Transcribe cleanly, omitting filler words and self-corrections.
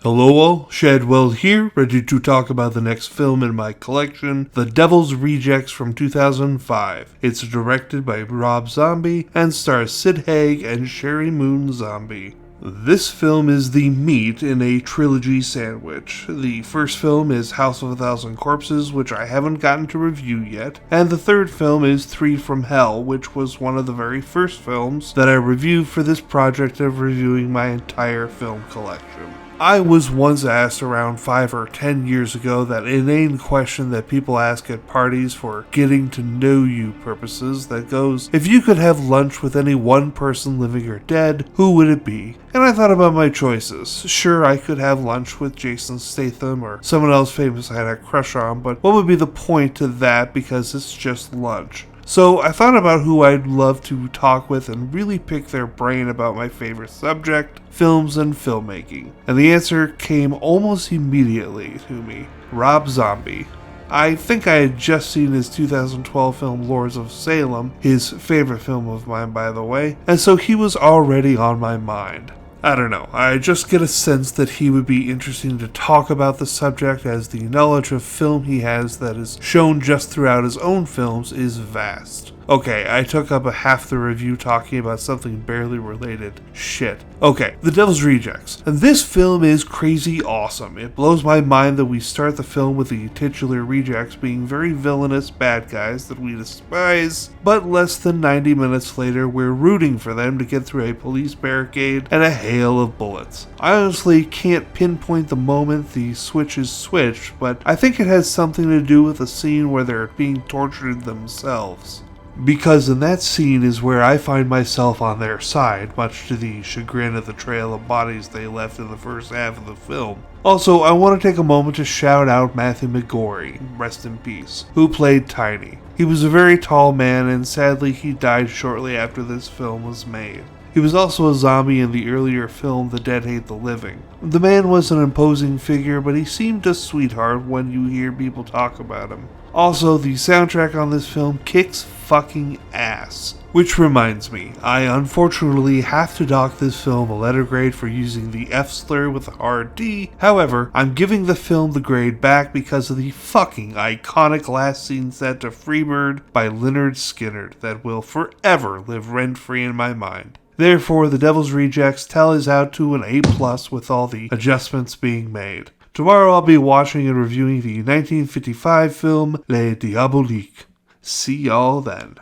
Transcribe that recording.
Hello all, Shadwell here, ready to talk about the next film in my collection, The Devil's Rejects from 2005. It's directed by Rob Zombie and stars Sid Haig and Sherry Moon Zombie. This film is the meat in a trilogy sandwich. The first film is House of a Thousand Corpses, which I haven't gotten to review yet, and the third film is Three from Hell, which was one of the very first films that I reviewed for this project of reviewing my entire film collection. I was once asked around 5 or 10 years ago that inane question that people ask at parties for getting to know you purposes that goes, if you could have lunch with any one person living or dead, who would it be? And I thought about my choices. Sure, I could have lunch with Jason Statham or someone else famous I had a crush on, but what would be the point to that because it's just lunch? So I thought about who I'd love to talk with and really pick their brain about my favorite subject, films, and filmmaking. And the answer came almost immediately to me. Rob Zombie. I think I had just seen his 2012 film Lords of Salem, his favorite film of mine by the way, and so he was already on my mind. I don't know, I just get a sense that he would be interesting to talk about the subject as the knowledge of film he has that is shown just throughout his own films is vast. Okay, I took up a half the review talking about something barely related. Shit. Okay, The Devil's Rejects. And this film is crazy awesome. It blows my mind that we start the film with the titular rejects being very villainous bad guys that we despise, but less than 90 minutes later we're rooting for them to get through a police barricade and a hail of bullets. I honestly can't pinpoint the moment the switch is switched, but I think it has something to do with the scene where they're being tortured themselves. Because in that scene is where I find myself on their side, much to the chagrin of the trail of bodies they left in the first half of the film. Also, I want to take a moment to shout out Matthew McGorry, rest in peace, who played Tiny. He was a very tall man and sadly he died shortly after this film was made. He was also a zombie in the earlier film The Dead Hate the Living. The man was an imposing figure, but he seemed a sweetheart when you hear people talk about him. Also, the soundtrack on this film kicks fucking ass. Which reminds me, I unfortunately have to dock this film a letter grade for using the F slur with a hard D. However, I'm giving the film the grade back because of the fucking iconic last scene set to Freebird by Lynyrd Skynyrd that will forever live rent-free in my mind. Therefore, The Devil's Rejects tallies out to an A+ with all the adjustments being made. Tomorrow I'll be watching and reviewing the 1955 film Les Diaboliques. See y'all then.